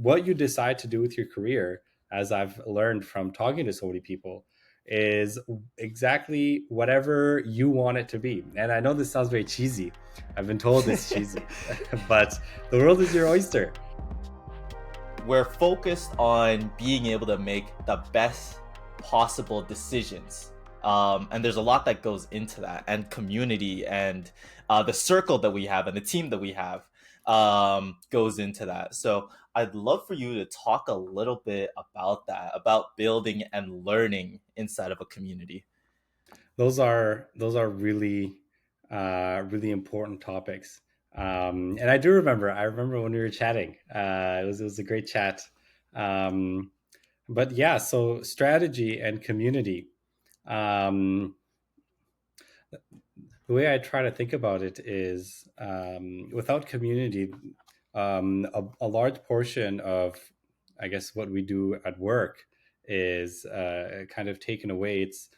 what you decide to do with your career, as I've learned from talking to so many people, is exactly whatever you want it to be. And I know this sounds very cheesy. I've been told it's cheesy, but the world is your oyster. We're focused on being able to make the best possible decisions. And there's a lot that goes into that, and community, and the circle that we have, and the team that we have goes into that. So I'd love for you to talk a little bit about that, about building and learning inside of a community. Those are really really important topics. And I remember when we were chatting. It was a great chat. Um, but yeah, so strategy and community. Um, the way I try to think about it is, without community, a large portion of, I guess, what we do at work is kind of taken away. It's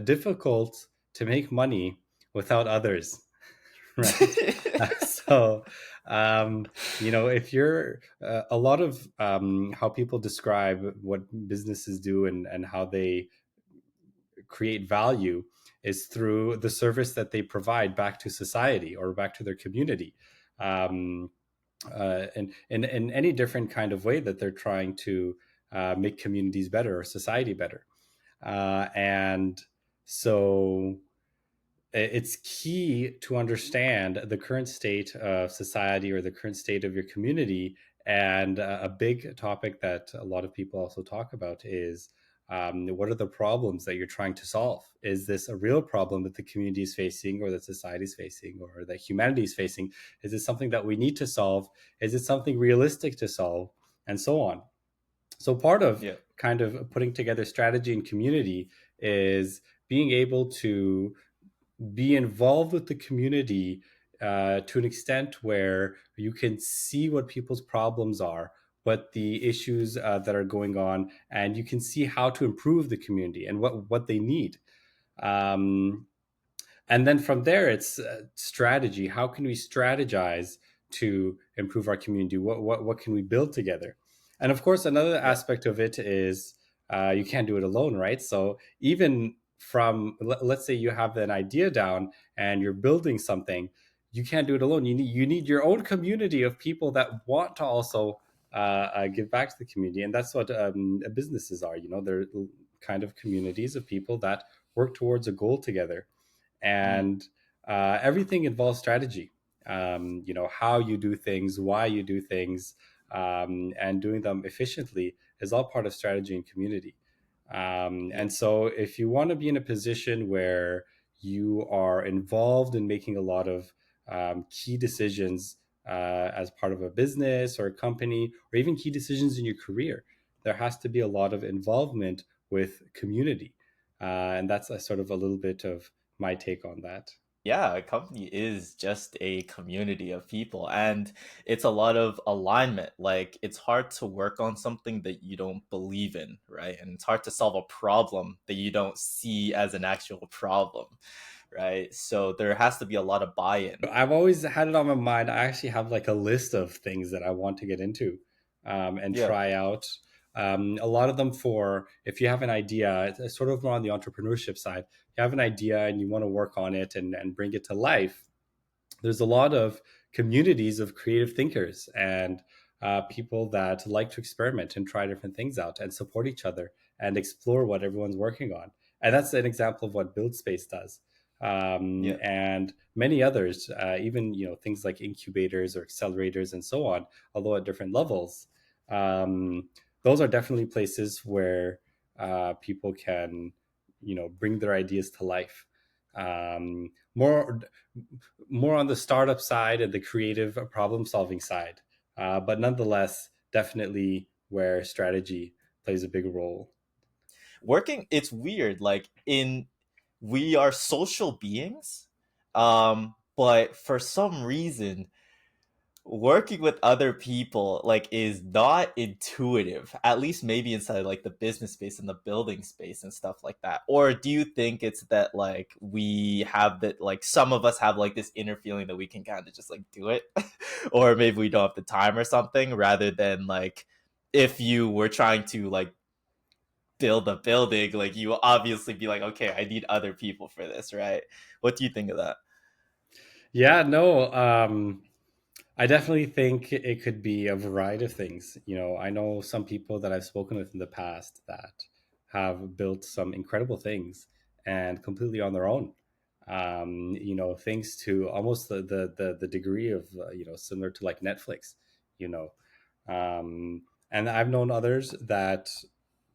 difficult to make money without others, right? So, if you're a lot of how people describe what businesses do and how they create value is through the service that they provide back to society or back to their community. Um, in any different kind of way that they're trying to make communities better or society better. And so it's key to understand the current state of society or the current state of your community. And a big topic that a lot of people also talk about is, what are the problems that you're trying to solve? Is this a real problem that the community is facing, or that society is facing, or that humanity is facing? Is it something that we need to solve? Is it something realistic to solve? And so on. So part of Yeah. kind of putting together strategy and community is being able to be involved with the community to an extent where you can see what people's problems are, what the issues that are going on, and you can see how to improve the community and what they need. Um, and then from there, it's strategy. How can we strategize to improve our community? What can we build together? And of course, another Yeah. aspect of it is, you can't do it alone, right? So even from, let's say you have an idea down and you're building something, you can't do it alone. You need your own community of people that want to also give back to the community, and that's what businesses are. They're kind of communities of people that work towards a goal together. Mm. And everything involves strategy. How you do things, why you do things, and doing them efficiently is all part of strategy and community. Yeah. And so if you want to be in a position where you are involved in making a lot of key decisions as part of a business or a company, or even key decisions in your career, there has to be a lot of involvement with community. And that's a sort of a little bit of my take on that. Yeah, a company is just a community of people, and it's a lot of alignment. Like, it's hard to work on something that you don't believe in, right? And it's hard to solve a problem that you don't see as an actual problem, right? So there has to be a lot of buy-in. I've always had it on my mind. I actually have like a list of things that I want to get into and Yeah. try out. A lot of them, for if you have an idea, it's sort of more on the entrepreneurship side. You have an idea and you want to work on it and bring it to life. There's a lot of communities of creative thinkers and people that like to experiment and try different things out and support each other and explore what everyone's working on. And that's an example of what Build Space does. Yeah. And many others, even things like incubators or accelerators and so on, although at different levels. Um, those are definitely places where people can, bring their ideas to life. More on the startup side and the creative problem solving side, but nonetheless, definitely where strategy plays a big role. Working, it's weird. Like, in we are social beings, but for some reason working with other people like is not intuitive, at least maybe inside like the business space and the building space and stuff like that? Or do you think it's that like we have that, like some of us have like this inner feeling that we can kind of just like do it or maybe we don't have the time or something, rather than like if you were trying to like build a building, like you will obviously be like, okay, I need other people for this, right? What do you think of that? Yeah, no, I definitely think it could be a variety of things. I know some people that I've spoken with in the past that have built some incredible things and completely on their own. Things to almost the degree of similar to like Netflix. You know, and I've known others that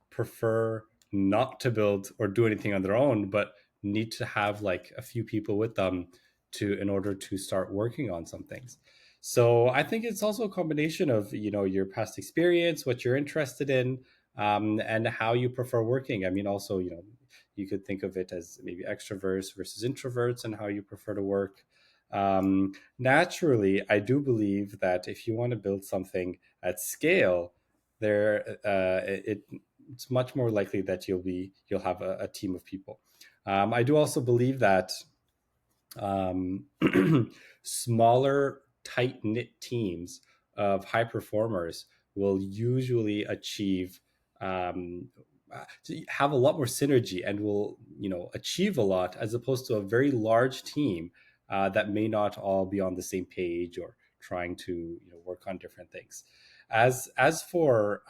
prefer not to build or do anything on their own, but need to have like a few people with them to in order to start working on some things. So I think it's also a combination of your past experience, what you're interested in, and how you prefer working. I mean, also you could think of it as maybe extroverts versus introverts and how you prefer to work. Naturally, I do believe that if you want to build something at scale, it's much more likely that you'll have a team of people. I do also believe that um, smaller, tight knit teams of high performers will usually achieve um, have a lot more synergy and will achieve a lot as opposed to a very large team that may not all be on the same page or trying to work on different things. As for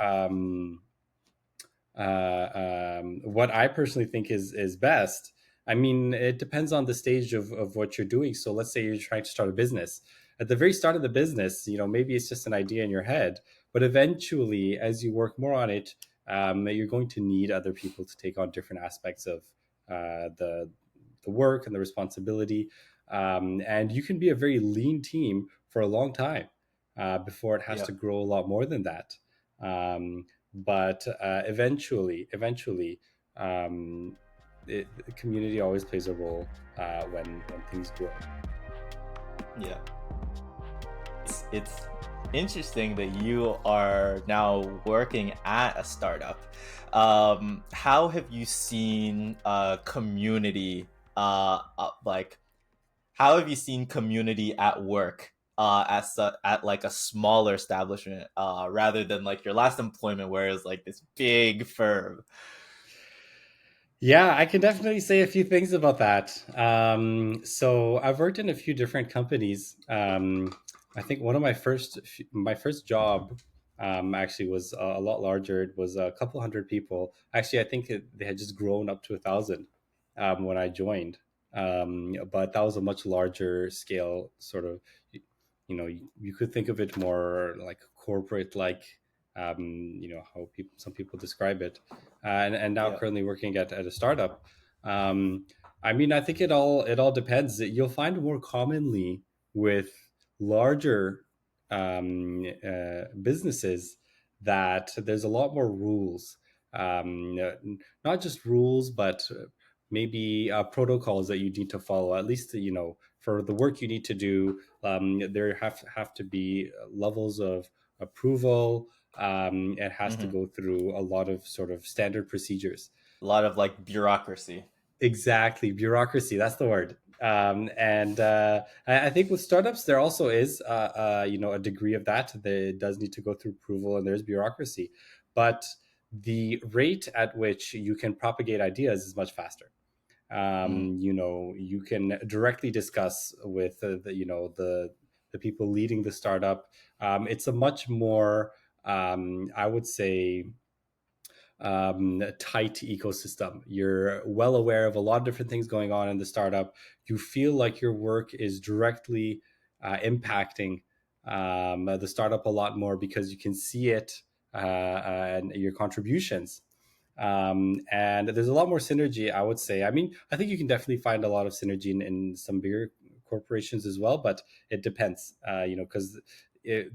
what I personally think is best. I mean, it depends on the stage of what you're doing. So let's say you're trying to start a business. At the very start of the business, maybe it's just an idea in your head, but eventually, as you work more on it, you're going to need other people to take on different aspects of the work and the responsibility. And you can be a very lean team for a long time before it has Yeah. to grow a lot more than that. But eventually, um, the community always plays a role when things grow. Yeah. It's interesting that you are now working at a startup. How have you seen community like how have you seen community at work at like a smaller establishment rather than like your last employment where it's like this big firm? Yeah, I can definitely say a few things about that. So I've worked in a few different companies. I think one of my first job actually was a lot larger. It was a couple hundred people. Actually, I think they had just grown up to 1,000 when I joined. But that was a much larger scale, sort of. You could think of it more like corporate, like how some people describe it, and now Yeah. currently working at a startup. Um, I mean, I think it all depends. You'll find more commonly with larger businesses that there's a lot more rules. Not just rules, but maybe protocols that you need to follow. At least for the work you need to do, there have to be levels of approval. It has to Hmm. go through a lot of sort of standard procedures. A lot of like bureaucracy. Exactly, bureaucracy. That's the word. And I think with startups, there also is, a degree of that. It does need to go through approval, and there's bureaucracy, but the rate at which you can propagate ideas is much faster. Mm. You can directly discuss with the people leading the startup. It's a much more, I would say, tight ecosystem. You're well aware of a lot of different things going on in the startup. You feel like your work is directly impacting the startup a lot more because you can see it and your contributions. And there's a lot more synergy, I would say. I mean, I think you can definitely find a lot of synergy in some bigger corporations as well, but it depends, because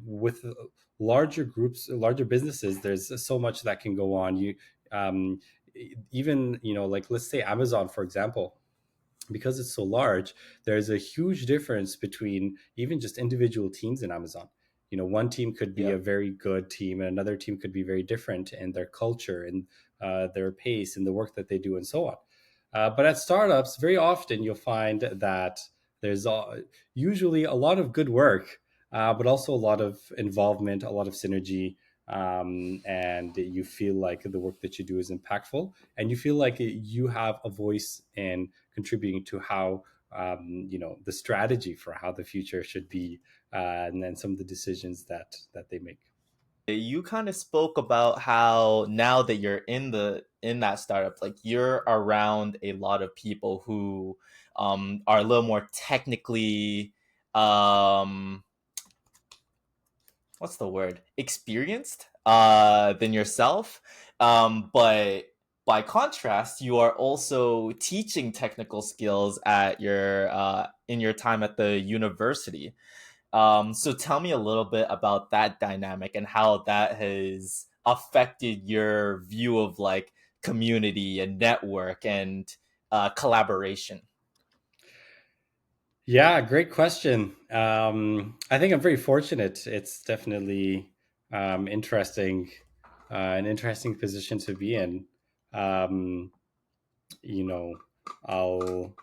with larger groups, larger businesses, there's so much that can go on. Um, Even, like let's say Amazon, for example. because it's so large, there's a huge difference between even just individual teams in Amazon. One team could be Yeah. a very good team, and another team could be very different in their culture and their pace and the work that they do, and so on. But at startups, very often you'll find that there's usually a lot of good work, but also a lot of involvement, a lot of synergy, and you feel like the work that you do is impactful, and you feel like you have a voice in contributing to how the strategy for how the future should be, and then some of the decisions that they make. You kind of spoke about how now that you're in that startup, like you're around a lot of people who are a little more technically um what's the word, experienced than yourself, but by contrast you are also teaching technical skills at your in your time at the university. So tell me a little bit about that dynamic and how that has affected your view of like community and network and collaboration. Yeah, great question. I think I'm very fortunate. It's definitely interesting, an interesting position to be in. Um, you know, I'll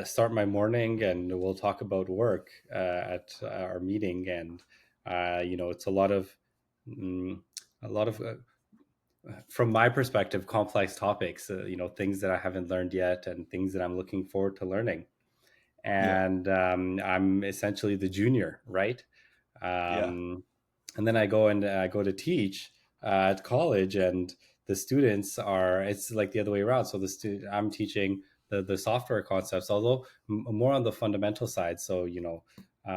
start my morning and we'll talk about work at our meeting, and it's mm, a lot of from my perspective, complex topics. Things that I haven't learned yet, and things that I'm looking forward to learning. Yeah. And I'm essentially the junior, right? Yeah. Um, and then I go to teach at college, and the students are, it's like the other way around. So I'm teaching the software concepts, although more on the fundamental side. So uh,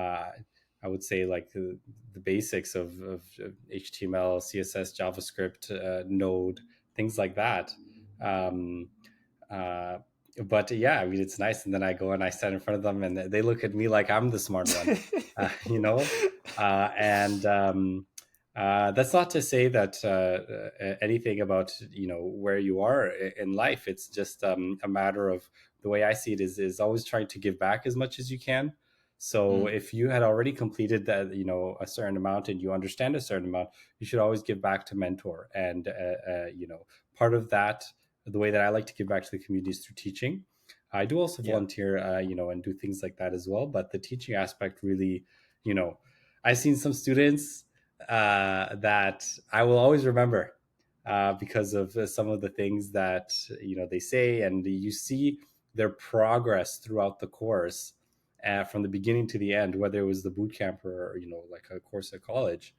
I would say like the basics of HTML, CSS, JavaScript, Node, things like that. Um, uh, but yeah, I mean, it's nice. And then I go and I stand in front of them, and they look at me like I'm the smart one, uh, you know. And That's not to say that anything about where you are in life. It's just a matter of, the way I see it is always trying to give back as much as you can. So Mm, if you had already completed that, a certain amount, and you understand a certain amount, you should always give back to mentor. And part of that, the way that I like to give back to the community is through teaching. I do also yeah. volunteer, and do things like that as well. But the teaching aspect really, you know, I've seen some students that I will always remember because of some of the things that they say, and you see their progress throughout the course, from the beginning to the end, whether it was the boot camp or like a course at college.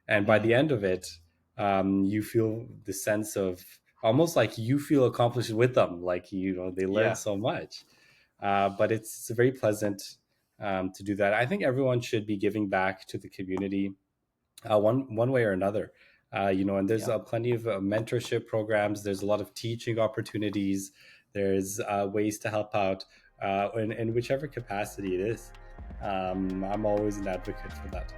And by Mm, the end of it, you feel the sense of almost like you feel accomplished with them, like they learned yeah. so much. But it's very pleasant to do that. I think everyone should be giving back to the community one way or another. And there's Yeah. plenty of mentorship programs. There's a lot of teaching opportunities. There's ways to help out in whichever capacity it is. I'm always an advocate for that.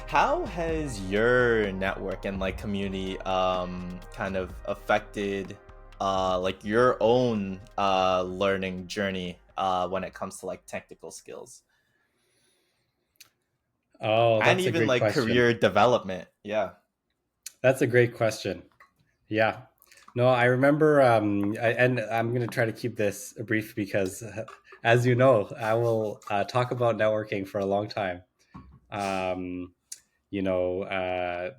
How has your network and like community kind of affected like your own learning journey when it comes to like technical skills Oh, and that's a even great like question. career development? Yeah. That's a great question. Yeah. No, I remember, and I'm going to try to keep this brief because, as you know, I will talk about networking for a long time. Um, I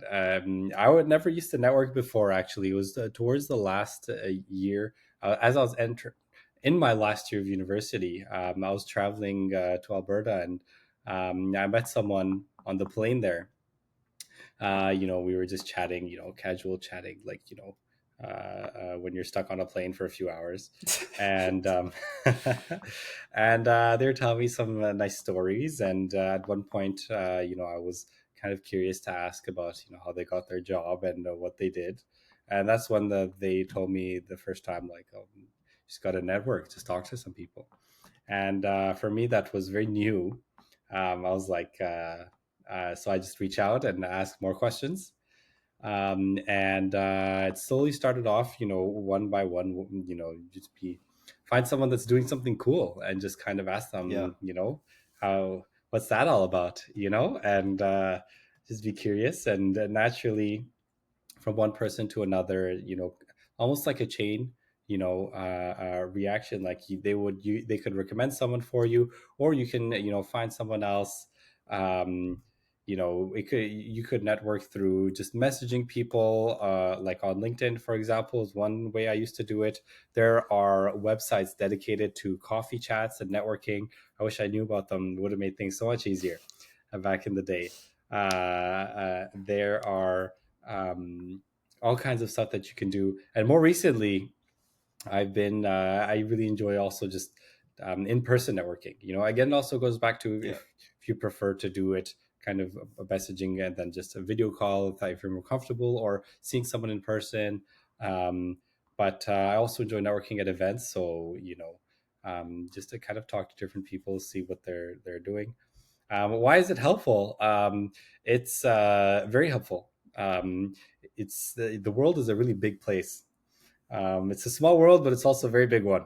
would never used to network before. Actually, it was towards the last year, as I was in my last year of university. I was traveling to Alberta, and I met someone on the plane there. We were just chatting, casual chatting, like, when you're stuck on a plane for a few hours. And and they were telling me some nice stories. And at one point, I was kind of curious to ask about, how they got their job and what they did. And that's when they told me the first time, like, oh, just got a network, just talk to some people. And for me, that was very new. I was like, so I just reach out and ask more questions. And it slowly started off, one by one, just be find someone that's doing something cool and just kind of ask Yeah. them, how what's that all about, and just be curious, and naturally from one person to another, almost like a chain, reaction. Like they could recommend someone for you, or you can, find someone else. Um, you could network through just messaging people, like on LinkedIn, for example, is one way I used to do it. There are websites dedicated to coffee chats and networking. I wish I knew about them. It would have made things so much easier back in the day. There are all kinds of stuff that you can do. And more recently, I really enjoy also just in-person networking. Again, it also goes back to Yeah. if you prefer to do it kind of a messaging and then just a video call if you're more comfortable, or seeing someone in person. Um, but I also enjoy networking at events. So, just to kind of talk to different people, see what they're doing. Why is it helpful? It's very helpful. It's the world is a really big place. It's a small world, but it's also a very big one.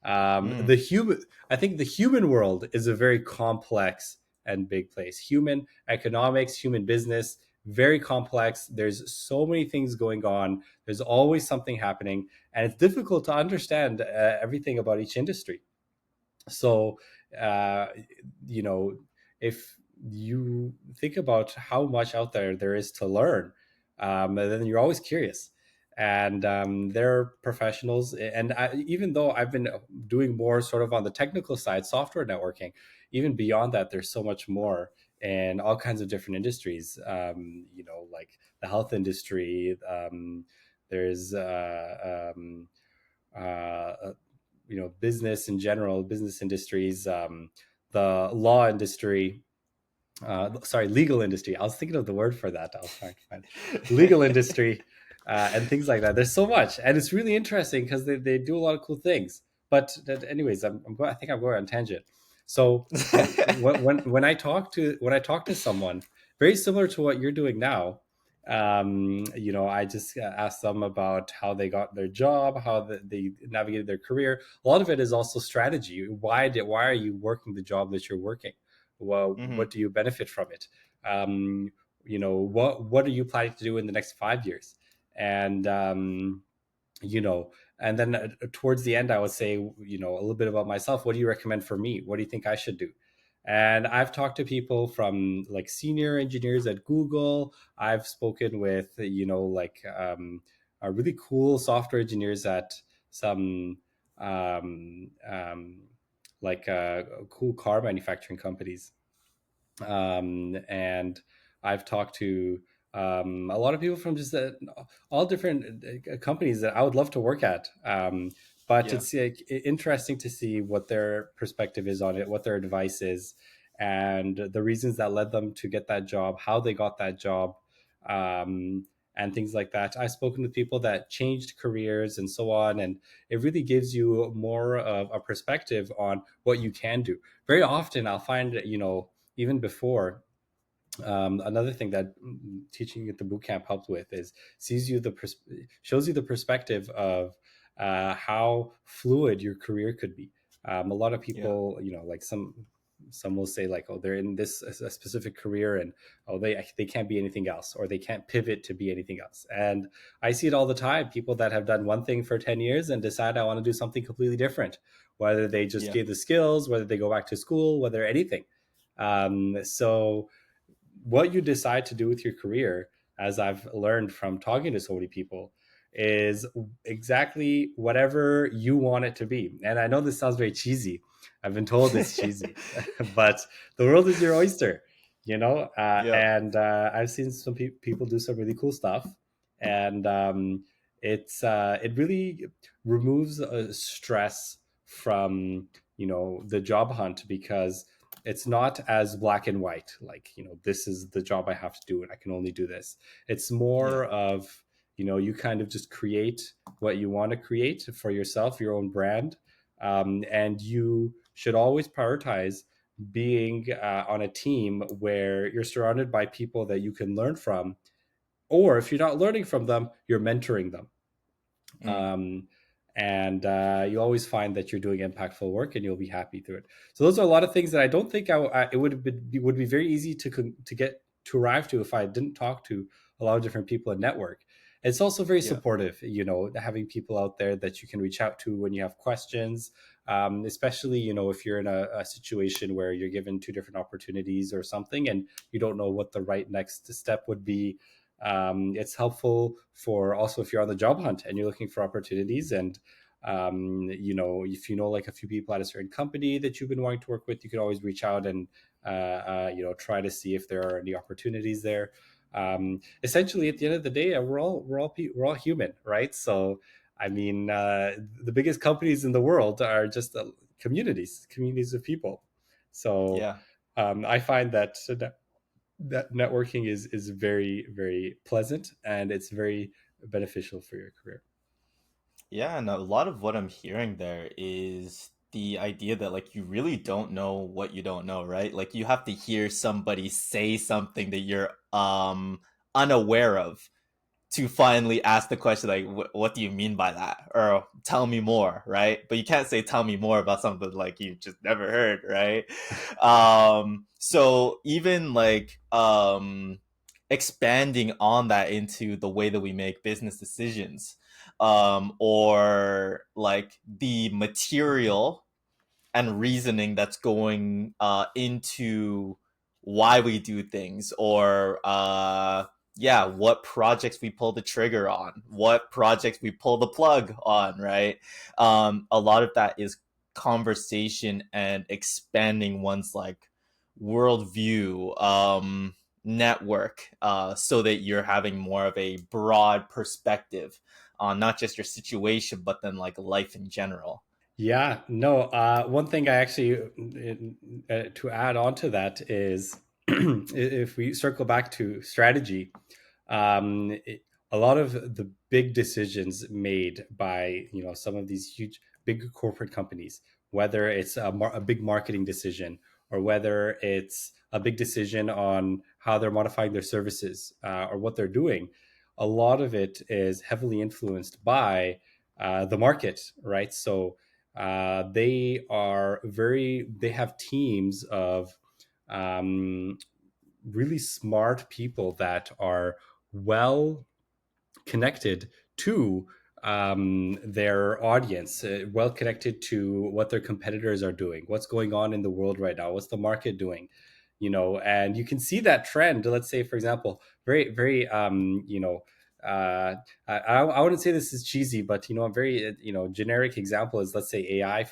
Mm. The human, I think, the human world is a very complex and big place. Human economics, human business, very complex. There's so many things going on. There's always something happening, and it's difficult to understand everything about each industry. So, uh, you know, if you think about how much out there is to learn, then you're always curious. And there are professionals, and even though I've been doing more sort of on the technical side, software networking, even beyond that, there's so much more in all kinds of different industries. Like the health industry. There's business in general, business industries, the law industry, sorry, legal industry. I was thinking of the word for that. I was trying to find legal industry, and things like that. There's so much, and it's really interesting because they do a lot of cool things. But anyways, I think I'm going on tangent. So when I talk to someone very similar to what you're doing now, I just ask them about how they got their job, how they navigated their career. A lot of it is also strategy. Why are you working the job that you're working? Well, Hmm. what do you benefit from it? um, what are you planning to do in the next 5 years? And you know and then towards the end I would say, a little bit about myself. What do you recommend for me? What do you think I should do? And I've talked to people from like senior engineers at Google. I've spoken with, really cool software engineers at some um, um, cool car manufacturing companies. And I've talked to a lot of people from just all different companies that I would love to work at. But Yeah. it's like, interesting to see what their perspective is on it, what their advice is, and the reasons that led them to get that job, how they got that job, um, and things like that. I've spoken with people that changed careers and so on, and it really gives you more of a perspective on what you can do. Very often, I'll find, even before, another thing that teaching at the boot camp helped with is shows you the perspective of how fluid your career could be. A lot of Yeah. people, like some will say like, oh, they're in this a specific career, and oh, they can't be anything else, or they can't pivot to be anything else. And I see it all the time. People that have done one thing for 10 years and decide I want to do something completely different, whether they just Yeah. gain the skills, whether they go back to school, whether anything. So what you decide to do with your career, as I've learned from talking to so many people, is exactly whatever you want it to be. And I know this sounds very cheesy. I've been told it's cheesy, but the world is your oyster, Yeah. and I've seen some people do some really cool stuff. And it really removes stress from, the job hunt, because it's not as black and white, like, this is the job I have to do and I can only do this. It's Yeah. more of, you kind of just create what you want to create for yourself, your own brand. And you should always prioritize being on a team where you're surrounded by people that you can learn from, Or if you're not learning from them, you're mentoring them. Mm. um, and you always find that you're doing impactful work and you'll be happy through it. So those are a lot of things that I don't think it would have been, it would be very easy to get to arrive to if I didn't talk to a lot of different people and network. It's also very Yeah. supportive, having people out there that you can reach out to when you have questions, especially, if you're in a situation where you're given two different opportunities or something and you don't know what the right next step would be. It's helpful for also if you're on the job hunt and you're looking for opportunities, and if you know like a few people at a certain company that you've been wanting to work with, you can always reach out and try to see if there are any opportunities there. Essentially, at the end of the day, we're all human, right? So I mean, the biggest companies in the world are just communities of people. So Yeah. I find that networking is very, very pleasant, and it's very beneficial for your career. Yeah, and a lot of what I'm hearing there is the idea that like you really don't know what you don't know, right? Like you have to hear somebody say something that you're unaware of to finally ask the question like what do you mean by that, or tell me more, right? But you can't say tell me more about something like you just never heard, right? So even like expanding on that into the way that we make business decisions, or like the material and reasoning that's going into why we do things, or yeah, what projects we pull the trigger on, what projects we pull the plug on, right? A lot of that is conversation and expanding one's like worldview, network, so that you're having more of a broad perspective on not just your situation but then like life in general. Yeah, no. One thing I actually to add on to that is if we circle back to strategy, a lot of the big decisions made by some of these huge big corporate companies, whether it's a big marketing decision or whether it's a big decision on how they're modifying their services or what they're doing, a lot of it is heavily influenced by the market, right? So they have teams of um, really smart people that are well connected to their audience, well connected to what their competitors are doing, what's going on in the world right now, what's the market doing, and you can see that trend. Let's say, for example, very, very, I wouldn't say this is cheesy, but a very generic example is, let's say, AI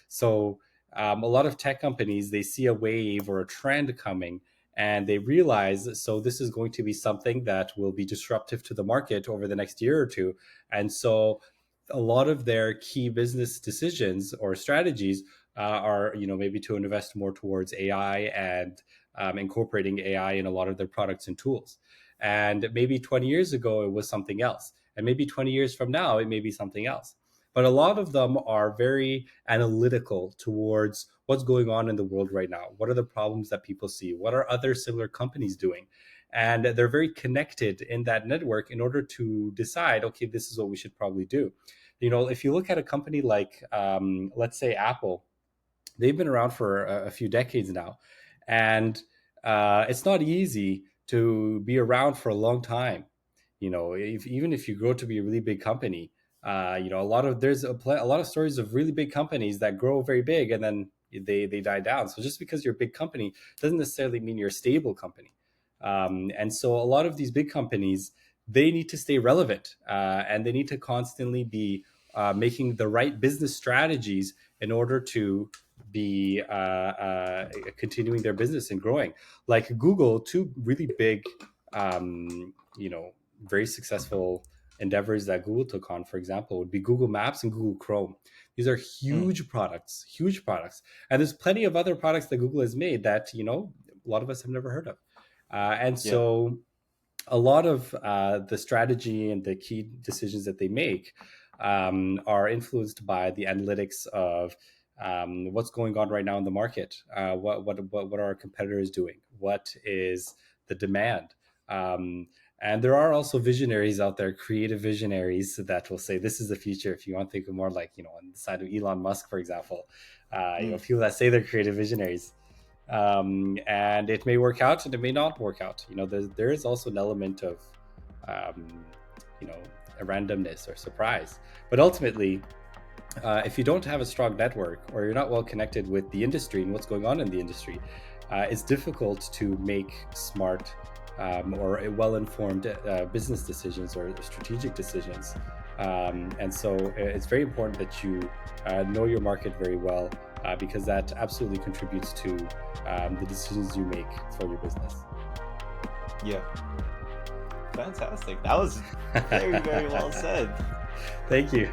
so a lot of tech companies, they see a wave or a trend coming, and they realize, so this is going to be something that will be disruptive to the market over the next year or two. And so a lot of their key business decisions or strategies are maybe to invest more towards AI and incorporating AI in a lot of their products and tools. And maybe 20 years ago it was something else, and maybe 20 years from now it may be something else. But a lot of them are very analytical towards what's going on in the world right now. What are the problems that people see? What are other similar companies doing? And they're very connected in that network in order to decide, okay, this is what we should probably do. If you look at a company like, let's say, Apple, they've been around for a few decades now, and it's not easy to be around for a long time. Even if you grow to be a really big company, a lot of stories of really big companies that grow very big and then they die down. So just because you're a big company doesn't necessarily mean you're a stable company. And so a lot of these big companies, they need to stay relevant, and they need to constantly be making the right business strategies in order to be continuing their business and growing. Like Google, two really big, very successful endeavors that Google took on, for example, would be Google Maps and Google Chrome. These are Mm, huge products. And there's plenty of other products that Google has made that, a lot of us have never heard of. And yeah. so a lot of the strategy and the key decisions that they make are influenced by the analytics of what's going on right now in the market. What are our competitors doing? What is the demand? And there are also visionaries out there, creative visionaries that will say this is the future. If you want to think of more like, on the side of Elon Musk, for example, Mm. people that say they're creative visionaries. And it may work out and it may not work out. There is also an element of, um, you know, a randomness or surprise. But ultimately, if you don't have a strong network or you're not well connected with the industry and what's going on in the industry, it's difficult to make smart or well-informed business decisions or strategic decisions. And so it's very important that you know your market very well, because that absolutely contributes to the decisions you make for your business. Yeah. Fantastic. That was very, very well said. Thank you.